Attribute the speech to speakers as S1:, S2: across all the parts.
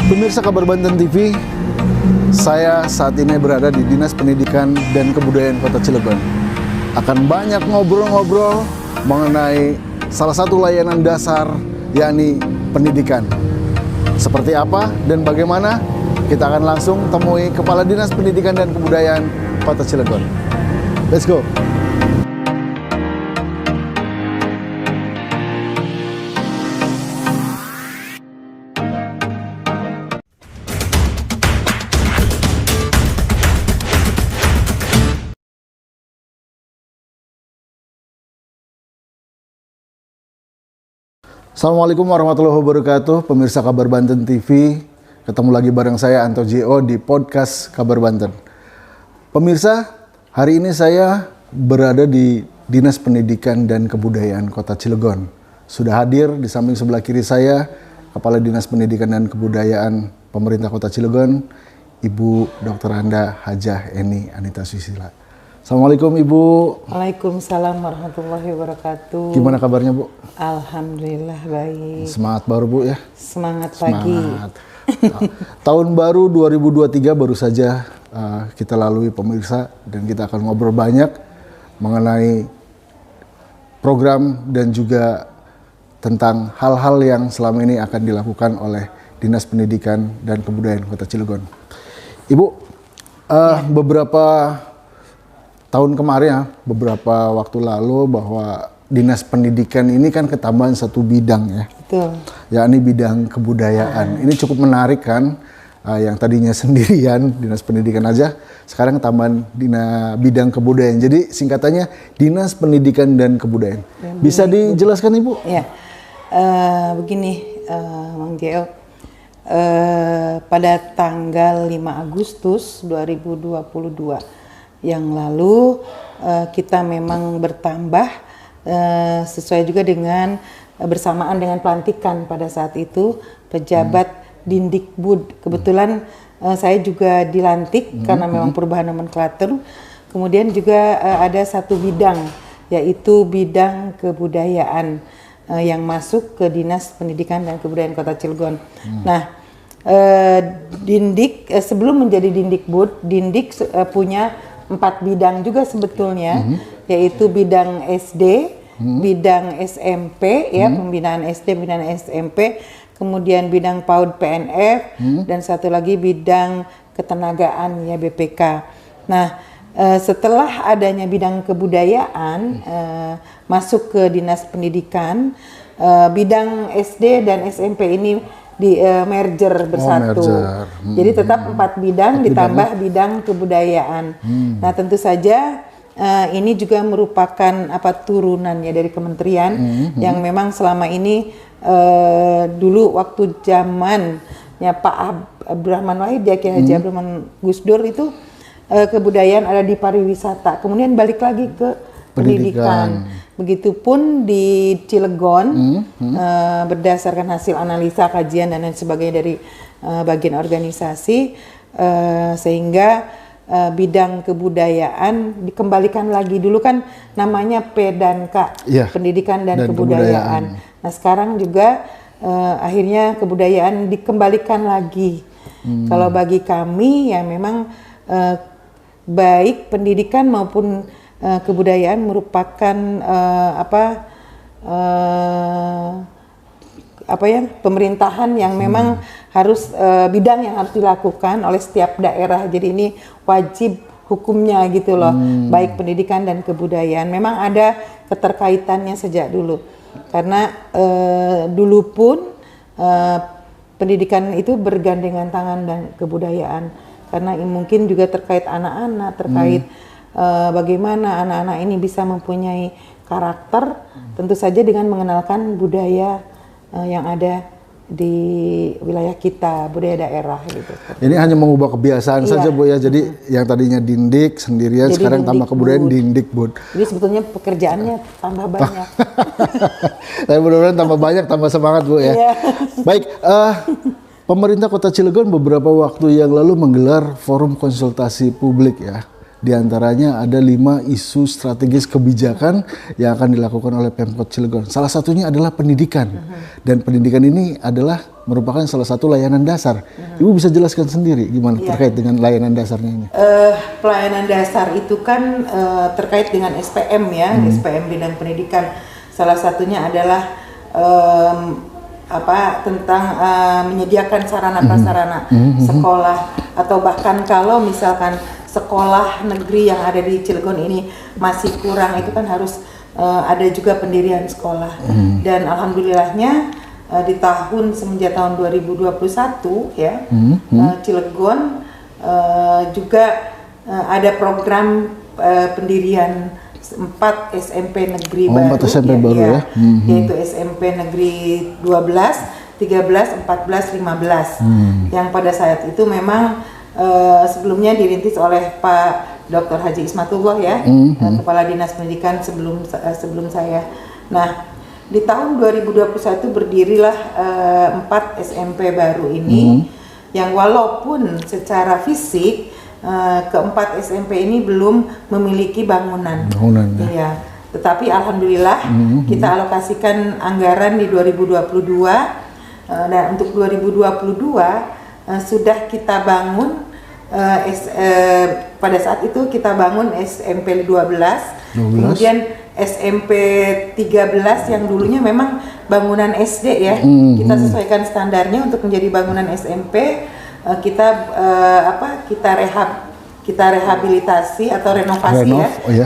S1: Pemirsa Kabar Banten TV, saya saat ini berada di Dinas Pendidikan dan Kebudayaan Kota Cilegon. Akan banyak ngobrol-ngobrol mengenai salah satu layanan dasar, yakni pendidikan. Seperti apa dan bagaimana? Kita akan langsung temui Kepala Dinas Pendidikan dan Kebudayaan Kota Cilegon. Let's go! Assalamualaikum warahmatullahi wabarakatuh, pemirsa Kabar Banten TV. Ketemu lagi bareng saya Anto Jo di podcast Kabar Banten. Pemirsa, hari ini saya berada di Dinas Pendidikan dan Kebudayaan Kota Cilegon. Sudah hadir di samping sebelah kiri saya Kepala Dinas Pendidikan dan Kebudayaan Pemerintah Kota Cilegon, Ibu Dr. Anda Hajah Eni Anita Susila. Assalamualaikum Ibu.
S2: Waalaikumsalam warahmatullahi wabarakatuh.
S1: Gimana kabarnya Bu?
S2: Alhamdulillah baik.
S1: Semangat baru Bu ya?
S2: Semangat pagi.
S1: Tahun baru 2023 baru saja kita lalui pemirsa, dan kita akan ngobrol banyak mengenai program dan juga tentang hal-hal yang selama ini akan dilakukan oleh Dinas Pendidikan dan Kebudayaan Kota Cilegon. Ibu, beberapa tahun kemarin ya, beberapa waktu lalu, bahwa Dinas Pendidikan ini kan ketambahan satu bidang ya.
S2: Betul.
S1: Yakni bidang kebudayaan. Ini cukup menarik kan, yang tadinya sendirian Dinas Pendidikan aja, sekarang tambahan bidang kebudayaan. Jadi singkatannya Dinas Pendidikan dan Kebudayaan. Bisa dijelaskan Ibu?
S2: Ya, begini Mang Jo. Pada tanggal 5 Agustus 2022 yang lalu kita memang bertambah sesuai juga dengan bersamaan dengan pelantikan pada saat itu pejabat Dindikbud. Kebetulan saya juga dilantik karena memang perubahan nomenklatur. Kemudian juga ada satu bidang, yaitu bidang kebudayaan yang masuk ke Dinas Pendidikan dan Kebudayaan Kota Cilegon. Nah, Dindik sebelum menjadi Dindikbud, Dindik punya 4 bidang juga sebetulnya, yaitu bidang SD, bidang SMP, ya pembinaan SD, pembinaan SMP, kemudian bidang PAUD PNF, dan satu lagi bidang ketenagaan ya BPK. Nah, setelah adanya bidang kebudayaan masuk ke Dinas Pendidikan, bidang SD dan SMP ini di merger bersatu. Jadi tetap 4 bidang ditambah bidang kebudayaan. Nah, tentu saja ini juga merupakan turunan ya dari kementerian yang memang selama ini dulu waktu zamannya Pak Abdurrahman Wahid ya, Kiai Haji Abdurrahman Gus Dur itu kebudayaan ada di pariwisata. Kemudian balik lagi ke pendidikan. Begitupun di Cilegon, berdasarkan hasil analisa, kajian dan lain sebagainya dari bagian organisasi, sehingga bidang kebudayaan dikembalikan lagi. Dulu kan namanya P&K, Pendidikan dan Kebudayaan. Nah, sekarang juga akhirnya kebudayaan dikembalikan lagi. Kalau bagi kami ya memang baik pendidikan maupun kebudayaan merupakan pemerintahan yang memang harus bidang yang harus dilakukan oleh setiap daerah. Jadi ini wajib hukumnya gitu loh, baik pendidikan dan kebudayaan. Memang ada keterkaitannya sejak dulu, karena dulu pun pendidikan itu bergandengan tangan dan kebudayaan, karena mungkin juga terkait anak-anak, terkait bagaimana anak-anak ini bisa mempunyai karakter, tentu saja dengan mengenalkan budaya yang ada di wilayah kita, budaya daerah gitu.
S1: Ini hanya mengubah kebiasaan saja Bu ya. Jadi yang tadinya Dindik sendirian, jadi sekarang tambah kebudayaan Dindikbud.
S2: Jadi sebetulnya pekerjaannya tambah banyak.
S1: Tapi mudah-mudahan tambah banyak, tambah semangat Bu ya. Baik, pemerintah Kota Cilegon beberapa waktu yang lalu menggelar forum konsultasi publik ya. Di antaranya ada 5 isu strategis kebijakan yang akan dilakukan oleh Pemkot Cilegon. Salah satunya adalah pendidikan. Dan pendidikan ini adalah merupakan salah satu layanan dasar. Ibu bisa jelaskan sendiri gimana terkait dengan layanan dasarnya ini?
S2: Pelayanan dasar itu kan terkait dengan SPM ya, SPM bidang pendidikan. Salah satunya adalah tentang menyediakan sarana prasarana sekolah, atau bahkan kalau misalkan sekolah negeri yang ada di Cilegon ini masih kurang, itu kan harus ada juga pendirian sekolah. Dan alhamdulillahnya di semenjak tahun 2021 ya, Cilegon juga ada program pendirian 4 SMP negeri baru,
S1: 4 SMP baru ya.
S2: Yaitu SMP negeri 12, 13, 14, 15. Yang pada saat itu memang sebelumnya dirintis oleh Pak Dr. Haji Ismatullah ya, Kepala Dinas Pendidikan sebelum saya. Nah, di tahun 2021 berdirilah 4 SMP baru ini, yang walaupun secara fisik keempat SMP ini belum memiliki bangunan. Ya. Tetapi alhamdulillah kita alokasikan anggaran di 2022, dan untuk 2022 sudah kita bangun pada saat itu kita bangun SMP 12, kemudian SMP 13 yang dulunya memang bangunan SD ya. Kita sesuaikan standarnya untuk menjadi bangunan SMP. Kita rehabilitasi atau renovasi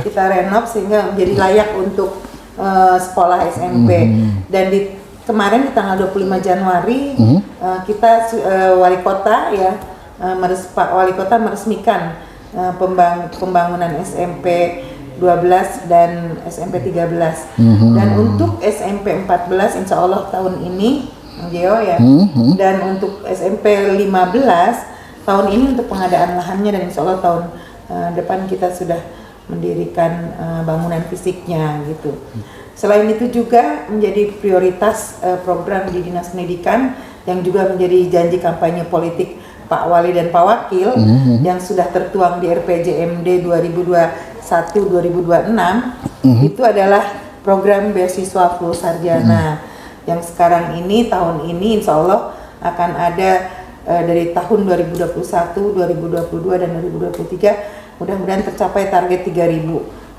S2: kita renov sehingga menjadi layak untuk sekolah SMP. Dan kemarin di tanggal 25 Januari kita wali kota ya, Pak Wali Kota meresmikan pembangunan SMP 12 dan SMP 13. Dan untuk SMP 14 insya Allah tahun ini Geo ya, dan untuk SMP 15 tahun ini untuk pengadaan lahannya, dan insya Allah tahun depan kita sudah mendirikan bangunan fisiknya gitu. Selain itu juga menjadi prioritas program di Dinas Pendidikan yang juga menjadi janji kampanye politik Pak Wali dan Pak Wakil yang sudah tertuang di RPJMD 2021-2026 itu adalah program beasiswa full sarjana yang sekarang ini tahun ini insya Allah akan ada dari tahun 2021, 2022 dan 2023 mudah-mudahan tercapai target 3.000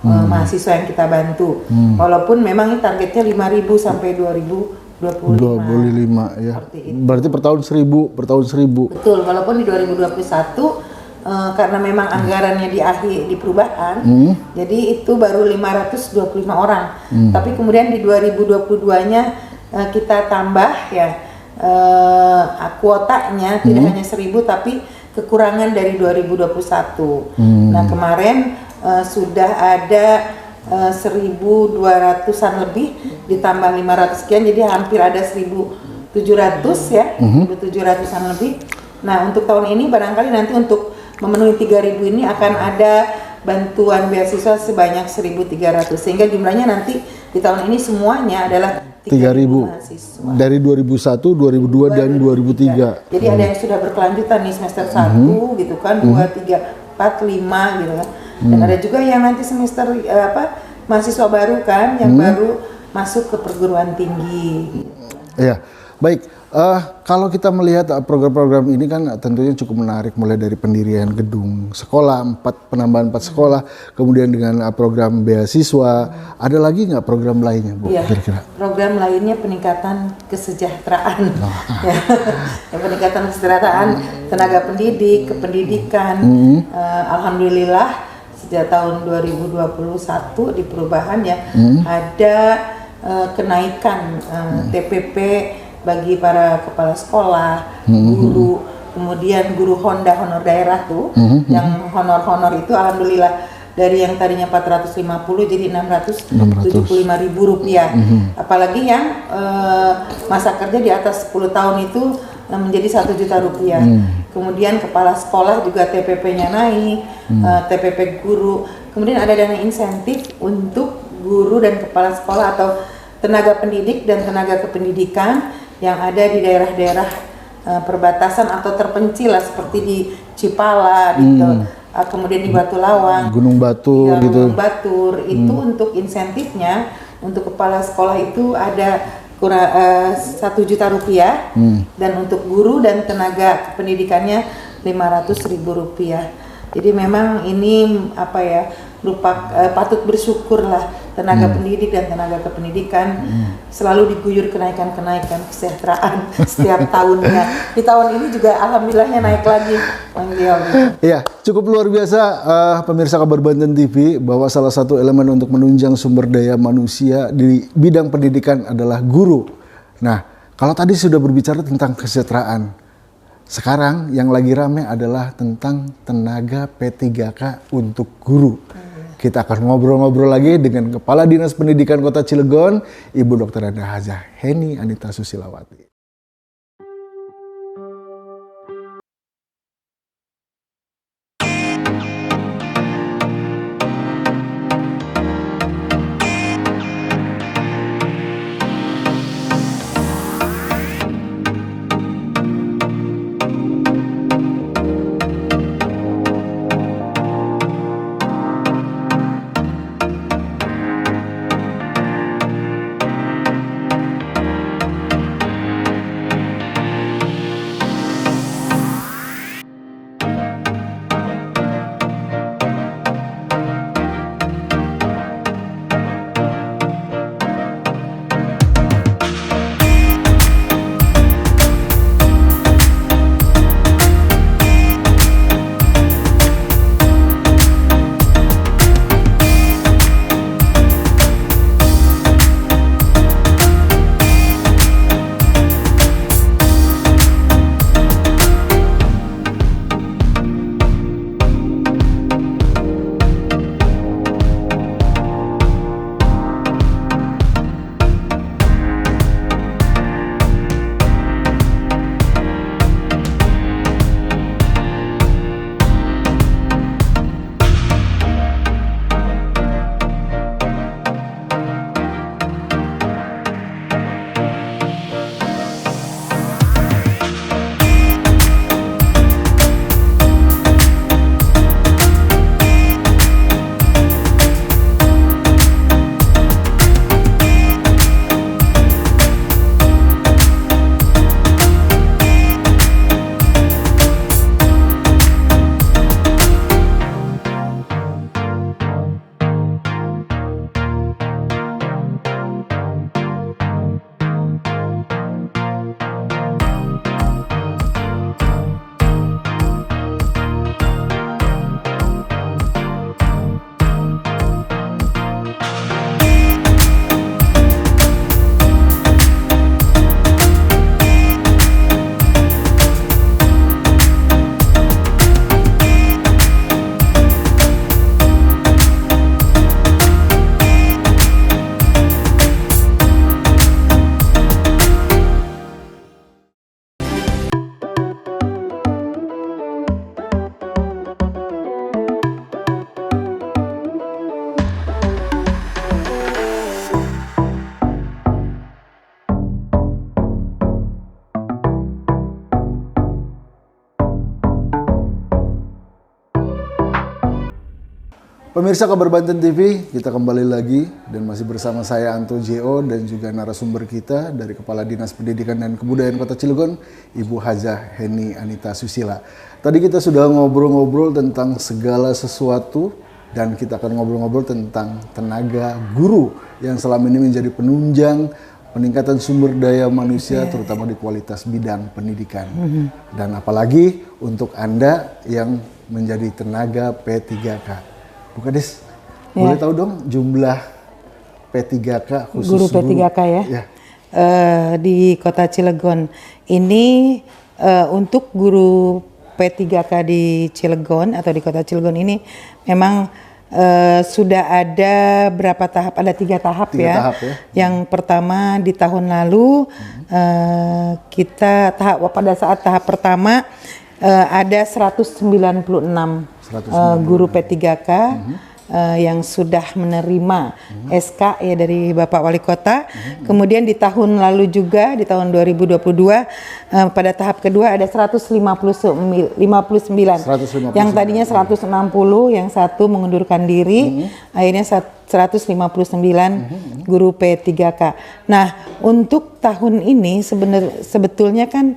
S2: mahasiswa yang kita bantu. Walaupun memang targetnya 5.000 sampai 2025
S1: ya. Berarti per tahun 1.000, per tahun 1.000.
S2: Betul, walaupun di 2021 karena memang anggarannya di perubahan, jadi itu baru 525 orang. Tapi kemudian di 2022-nya kita tambah ya kuotanya tidak hanya 1.000 tapi kekurangan dari 2021. Nah kemarin sudah ada 1.200-an lebih ditambah 500 sekian, jadi hampir ada 1.700 ya, 1.700-an lebih. Nah untuk tahun ini barangkali nanti untuk memenuhi 3.000 ini akan ada bantuan beasiswa sebanyak 1.300 sehingga jumlahnya nanti di tahun ini semuanya adalah
S1: 3.000 mahasiswa. Dari 2001, 2002 dan 2003.
S2: Jadi ada yang sudah berkelanjutan nih semester 1 gitu kan, 2, 3, 4, 5 gitu kan. Dan ada juga yang nanti semester mahasiswa baru kan yang baru masuk ke perguruan tinggi.
S1: Iya. Baik, kalau kita melihat program-program ini kan tentunya cukup menarik, mulai dari pendirian gedung sekolah, penambahan 4 sekolah, kemudian dengan program beasiswa. Ada lagi nggak program lainnya, Bu?
S2: Iya,
S1: kira-kira?
S2: program lainnya peningkatan kesejahteraan, ya, peningkatan kesejahteraan tenaga pendidik, kependidikan. Alhamdulillah sejak tahun 2021 di perubahan ya ada kenaikan TPP bagi para kepala sekolah, guru, kemudian guru honor daerah tuh, yang honor itu alhamdulillah dari yang tadinya 450 jadi 675.000 rupiah. Apalagi yang masa kerja di atas 10 tahun itu menjadi 1 juta rupiah. Kemudian kepala sekolah juga TPP-nya naik, TPP guru. Kemudian ada dana insentif untuk guru dan kepala sekolah atau tenaga pendidik dan tenaga kependidikan yang ada di daerah-daerah perbatasan atau terpencil lah, seperti di Cipala, kemudian di Batu Lawang,
S1: Gunung Batur,
S2: Gunung Batur itu untuk insentifnya untuk kepala sekolah itu ada kurang 1 juta rupiah, dan untuk guru dan tenaga pendidikannya 500.000 rupiah. Jadi memang ini patut bersyukur lah, tenaga pendidik dan tenaga kependidikan selalu diguyur kenaikan kesejahteraan setiap tahunnya. Di tahun ini juga alhamdulillahnya naik lagi, Bang Dio.
S1: Iya, cukup luar biasa pemirsa Kabar Banten TV, bahwa salah satu elemen untuk menunjang sumber daya manusia di bidang pendidikan adalah guru. Nah, kalau tadi sudah berbicara tentang kesejahteraan, sekarang yang lagi rame adalah tentang tenaga P3K untuk guru. Kita akan ngobrol-ngobrol lagi dengan Kepala Dinas Pendidikan Kota Cilegon, Ibu Dr. Anda Hajah Heni Anita Susilawati. Pemirsa Kabar Banten TV, kita kembali lagi dan masih bersama saya Anto Jo dan juga narasumber kita dari Kepala Dinas Pendidikan dan Kebudayaan Kota Cilegon, Ibu Hajah Heni Anita Susila. Tadi kita sudah ngobrol-ngobrol tentang segala sesuatu dan kita akan ngobrol-ngobrol tentang tenaga guru yang selama ini menjadi penunjang peningkatan sumber daya manusia terutama di kualitas bidang pendidikan. Dan apalagi untuk Anda yang menjadi tenaga P3K. Bu Kades, boleh tahu dong jumlah P3K khusus
S2: guru P3K ya? Di Kota Cilegon. Ini untuk guru P3K di Cilegon atau di Kota Cilegon ini memang sudah ada berapa tahap? Ada 3 tahap ya. Yang pertama di tahun lalu kita pada saat tahap pertama ada 196 guru P3K yang sudah menerima SK ya dari Bapak Wali Kota. Kemudian di tahun lalu juga di tahun 2022 pada tahap kedua ada 159. Yang tadinya 160, yang satu mengundurkan diri, akhirnya 159 guru P3K. Nah, untuk tahun ini sebetulnya kan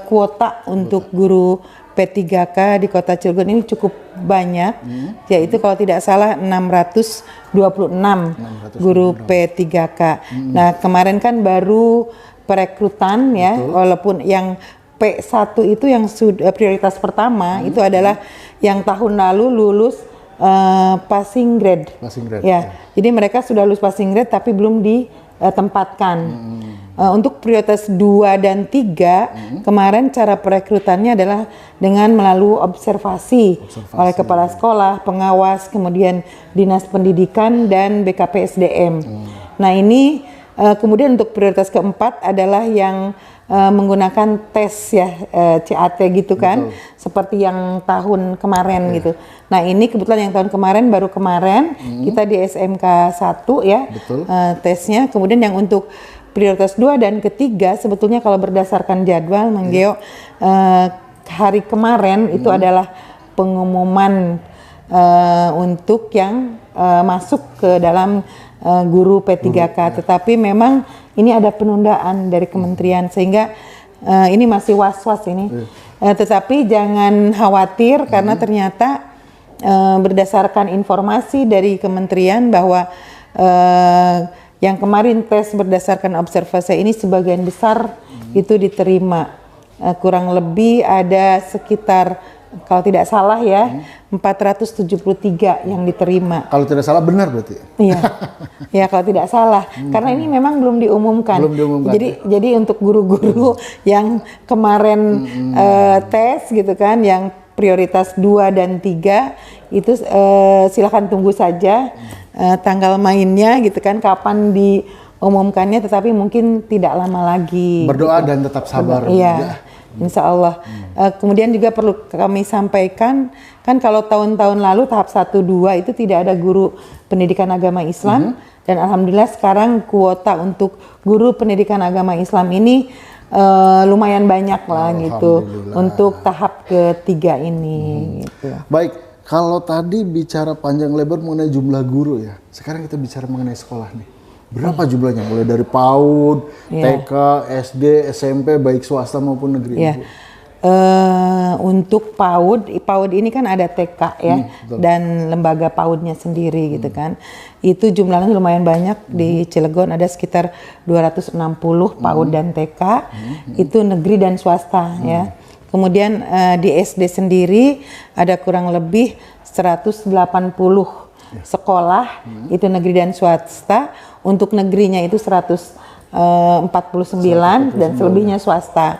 S2: kuota untuk guru P3K di Kota Cilegon ini cukup banyak, yaitu kalau tidak salah 626 guru P3K. Nah, kemarin kan baru perekrutan ya, walaupun yang P1 itu yang sudah prioritas pertama itu adalah yang tahun lalu lulus passing grade. Ya. Jadi mereka sudah lulus passing grade tapi belum ditempatkan. Untuk prioritas 2 dan 3 kemarin cara perekrutannya adalah dengan melalui observasi oleh kepala sekolah, pengawas, kemudian dinas pendidikan dan BKP/SDM. Nah, ini kemudian untuk prioritas keempat adalah yang menggunakan tes ya CAT gitu kan, seperti yang tahun kemarin gitu. Nah, ini kebetulan yang tahun kemarin baru kemarin kita di SMK 1 ya tesnya. Kemudian yang untuk prioritas 2 dan ketiga sebetulnya kalau berdasarkan jadwal Mang Geo hari kemarin itu adalah pengumuman untuk yang masuk ke dalam guru P3K, tetapi memang ini ada penundaan dari kementerian sehingga ini masih was-was ini. Tetapi jangan khawatir karena ternyata berdasarkan informasi dari kementerian bahwa yang kemarin tes berdasarkan observasi ini sebagian besar itu diterima. Kurang lebih ada sekitar kalau tidak salah ya 473 yang diterima.
S1: Kalau tidak salah benar berarti?
S2: Iya, ya kalau tidak salah. Karena ini memang belum diumumkan. Jadi untuk guru-guru yang kemarin tes gitu kan, yang prioritas 2 dan 3 itu silakan tunggu saja tanggal mainnya gitu kan, kapan diumumkannya, tetapi mungkin tidak lama lagi.
S1: Berdoa gitu. Dan tetap sabar.
S2: Iya, insya Allah. Kemudian juga perlu kami sampaikan, kan kalau tahun-tahun lalu tahap 1-2 itu tidak ada guru pendidikan agama Islam, dan alhamdulillah sekarang kuota untuk guru pendidikan agama Islam ini lumayan banyak lah gitu untuk tahap ketiga ini. Gitu.
S1: Baik. Kalau tadi bicara panjang lebar mengenai jumlah guru ya, sekarang kita bicara mengenai sekolah nih. Berapa jumlahnya? Mulai dari PAUD, TK, SD, SMP, baik swasta maupun negeri.
S2: Untuk PAUD ini kan ada TK ya, dan lembaga PAUD-nya sendiri gitu kan. Itu jumlahnya lumayan banyak di Cilegon, ada sekitar 260 PAUD dan TK, itu negeri dan swasta ya. Kemudian di SD sendiri ada kurang lebih 180 sekolah, itu negeri dan swasta. Untuk negerinya itu 149 dan selebihnya swasta.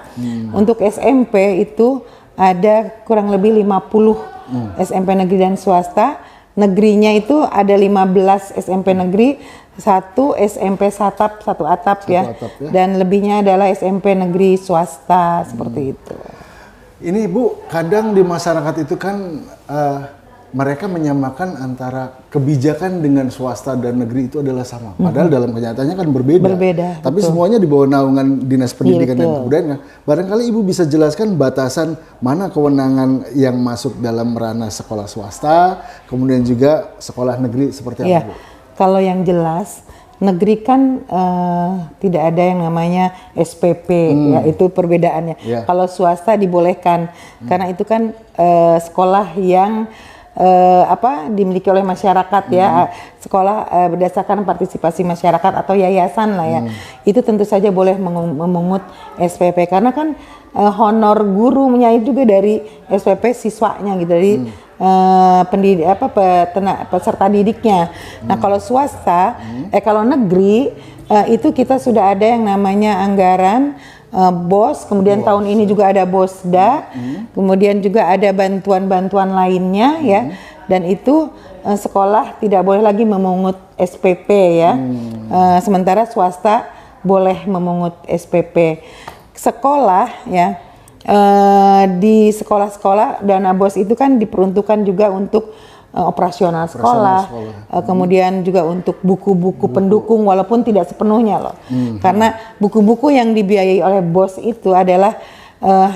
S2: Untuk SMP itu ada kurang lebih 50 SMP negeri dan swasta. Negerinya itu ada 15 SMP negeri, 1 SMP satap, 1 atap ya. Dan lebihnya adalah SMP negeri swasta seperti itu.
S1: Ini Bu, kadang di masyarakat itu kan mereka menyamakan antara kebijakan dengan swasta dan negeri itu adalah sama. Padahal dalam kenyataannya kan berbeda. Tapi semuanya di bawah naungan Dinas Pendidikan dan Kebudayaan. Barangkali Ibu bisa jelaskan batasan mana kewenangan yang masuk dalam ranah sekolah swasta, kemudian juga sekolah negeri seperti apa Bu?
S2: Kalau yang jelas, negeri kan tidak ada yang namanya SPP, ya itu perbedaannya. Kalau swasta dibolehkan, karena itu kan sekolah yang dimiliki oleh masyarakat ya, sekolah berdasarkan partisipasi masyarakat atau yayasan lah ya. Itu tentu saja boleh memungut SPP karena kan honor gurunya itu juga dari SPP siswanya gitu, dari peserta didiknya. Nah, kalau swasta kalau negeri itu kita sudah ada yang namanya anggaran BOS, kemudian tahun ini juga ada BOSDA, kemudian juga ada bantuan-bantuan lainnya ya, dan itu sekolah tidak boleh lagi memungut SPP ya, sementara swasta boleh memungut SPP. Sekolah ya, di sekolah-sekolah dana BOS itu kan diperuntukkan juga untuk operasional sekolah, kemudian juga untuk buku-buku pendukung walaupun tidak sepenuhnya loh. Karena buku-buku yang dibiayai oleh BOS itu adalah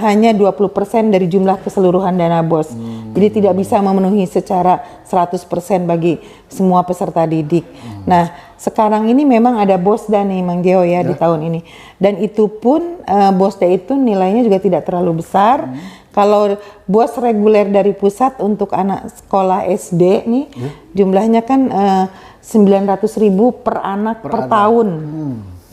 S2: hanya 20% dari jumlah keseluruhan dana BOS. Jadi tidak bisa memenuhi secara 100% bagi semua peserta didik. Nah, sekarang ini memang ada BOSDA nih Mang Geo ya di tahun ini. Dan itu pun BOSDA itu nilainya juga tidak terlalu besar. Kalau BOS reguler dari pusat untuk anak sekolah SD nih jumlahnya kan 900.000 per anak per tahun.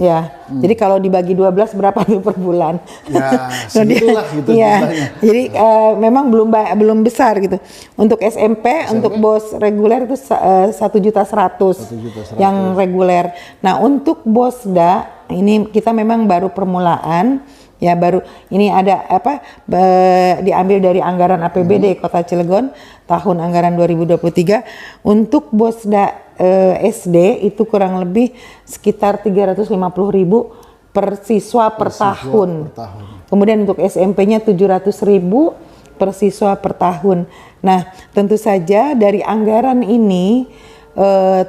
S2: Ya, jadi kalau dibagi 12 berapa tuh per bulan?
S1: Ya, segitulah gitu.
S2: Ya, jadi memang belum besar gitu. Untuk SMP, untuk BOS reguler itu 1.100.000 yang reguler. Nah, untuk BOSDA ini kita memang baru permulaan. Ya baru ini ada diambil dari anggaran APBD Kota Cilegon tahun anggaran 2023 untuk BOSDA SD itu kurang lebih sekitar 350.000 per siswa per tahun. Kemudian untuk SMP-nya 700.000 per siswa per tahun. Nah, tentu saja dari anggaran ini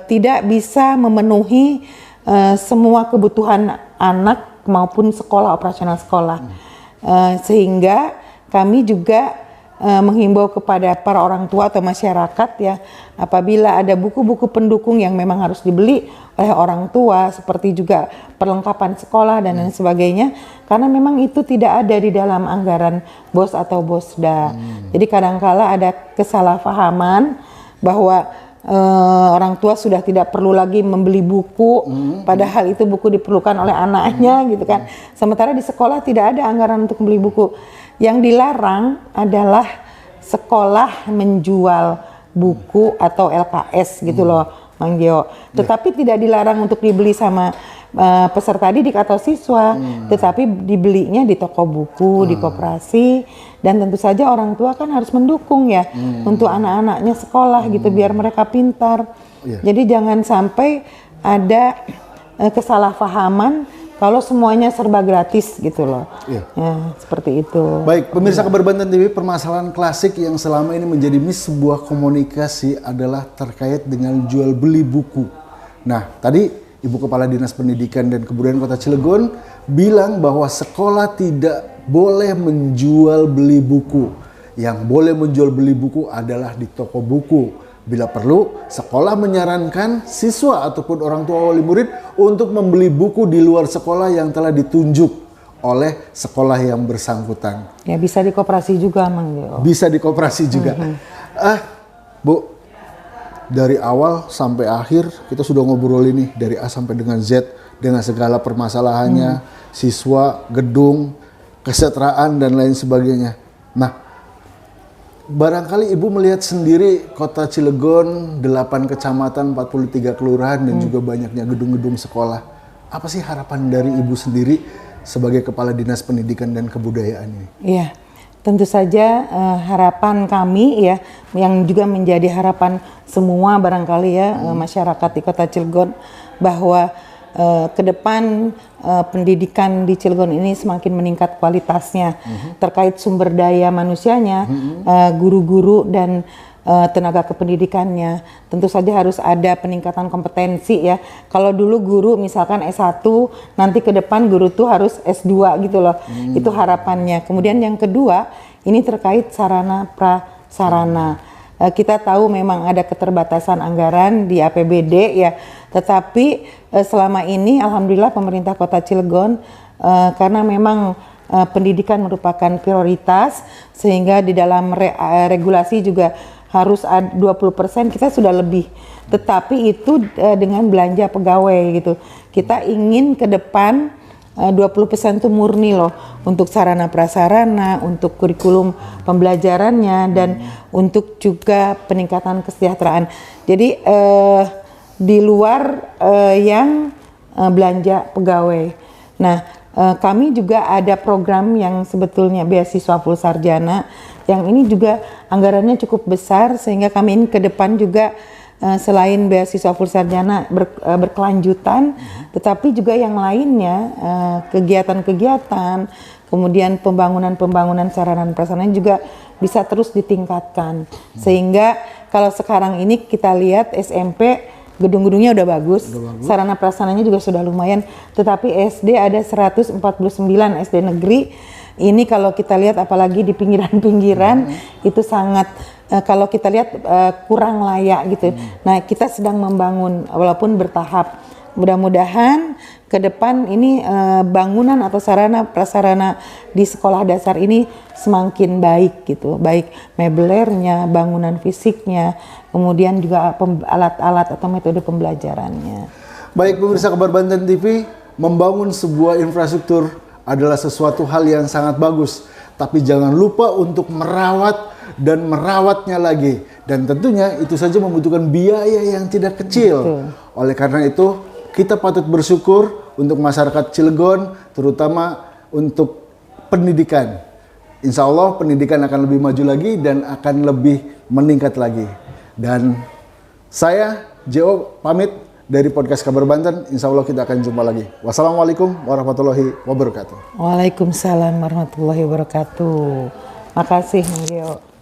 S2: tidak bisa memenuhi semua kebutuhan anak maupun sekolah, operasional sekolah. Sehingga kami juga menghimbau kepada para orang tua atau masyarakat ya, apabila ada buku-buku pendukung yang memang harus dibeli oleh orang tua seperti juga perlengkapan sekolah dan lain sebagainya, karena memang itu tidak ada di dalam anggaran BOS atau BOSDA. Jadi kadangkala ada kesalahpahaman bahwa orang tua sudah tidak perlu lagi membeli buku, padahal itu buku diperlukan oleh anaknya gitu kan. Sementara di sekolah tidak ada anggaran untuk membeli buku. Yang dilarang adalah sekolah menjual buku atau LKS gitu loh, Mang Geo. Tetapi tidak dilarang untuk dibeli sama peserta didik atau siswa, tetapi dibelinya di toko buku, di koperasi, dan tentu saja orang tua kan harus mendukung ya untuk anak-anaknya sekolah gitu biar mereka pintar. Jadi jangan sampai ada kesalahpahaman kalau semuanya serba gratis gitu loh. Ya, seperti itu.
S1: Baik, pemirsa Kabar Banten TV, permasalahan klasik yang selama ini menjadi miss sebuah komunikasi adalah terkait dengan jual beli buku. Nah, tadi Ibu Kepala Dinas Pendidikan dan Kebudayaan Kota Cilegon bilang bahwa sekolah tidak boleh menjual beli buku. Yang boleh menjual beli buku adalah di toko buku. Bila perlu, sekolah menyarankan siswa ataupun orang tua wali murid untuk membeli buku di luar sekolah yang telah ditunjuk oleh sekolah yang bersangkutan.
S2: Ya bisa di koperasi juga, Mang Geo.
S1: Bisa di koperasi juga. Bu, dari awal sampai akhir kita sudah ngobrol ini dari A sampai dengan Z dengan segala permasalahannya, siswa, gedung, kesejahteraan dan lain sebagainya. Nah, barangkali Ibu melihat sendiri Kota Cilegon, 8 kecamatan, 43 kelurahan dan juga banyaknya gedung-gedung sekolah. Apa sih harapan dari Ibu sendiri sebagai Kepala Dinas Pendidikan dan Kebudayaan ini? Iya.
S2: Tentu saja harapan kami ya, yang juga menjadi harapan semua barangkali ya masyarakat di Kota Cilegon, bahwa ke depan pendidikan di Cilegon ini semakin meningkat kualitasnya terkait sumber daya manusianya, guru-guru dan tenaga kependidikannya. Tentu saja harus ada peningkatan kompetensi ya. Kalau dulu guru misalkan S1, nanti ke depan guru tuh harus S2 gitu loh. Itu harapannya. Kemudian yang kedua, ini terkait sarana prasarana. Kita tahu memang ada keterbatasan anggaran di APBD ya. Tetapi selama ini alhamdulillah pemerintah Kota Cilegon karena memang pendidikan merupakan prioritas, sehingga di dalam regulasi juga harus 20% kita sudah lebih, tetapi itu dengan belanja pegawai gitu. Kita ingin ke depan 20% itu murni loh untuk sarana prasarana, untuk kurikulum pembelajarannya dan untuk juga peningkatan kesejahteraan. Jadi di luar yang belanja pegawai. Nah, kami juga ada program yang sebetulnya beasiswa full sarjana, yang ini juga anggarannya cukup besar, sehingga kami ini ke depan juga selain beasiswa full sarjana berkelanjutan, tetapi juga yang lainnya kegiatan-kegiatan, kemudian pembangunan sarana dan prasarana juga bisa terus ditingkatkan, sehingga kalau sekarang ini kita lihat SMP gedung-gedungnya udah bagus, sarana prasarananya juga sudah lumayan, tetapi SD ada 149 SD negeri. Ini kalau kita lihat apalagi di pinggiran-pinggiran itu sangat kalau kita lihat kurang layak gitu. Nah, kita sedang membangun walaupun bertahap. Mudah-mudahan ke depan ini bangunan atau sarana prasarana di sekolah dasar ini semakin baik gitu, baik mebelernya, bangunan fisiknya, kemudian juga alat-alat atau metode pembelajarannya.
S1: Baik pemirsa Kabar Banten TV, membangun sebuah infrastruktur adalah sesuatu hal yang sangat bagus, tapi jangan lupa untuk merawat dan merawatnya lagi, dan tentunya itu saja membutuhkan biaya yang tidak kecil. Betul. Oleh karena itu kita patut bersyukur untuk masyarakat Cilegon, terutama untuk pendidikan. Insya Allah pendidikan akan lebih maju lagi dan akan lebih meningkat lagi. Dan saya, Jo, pamit dari podcast Kabar Banten. Insya Allah kita akan jumpa lagi. Wassalamualaikum warahmatullahi wabarakatuh.
S2: Waalaikumsalam warahmatullahi wabarakatuh. Makasih, Jo.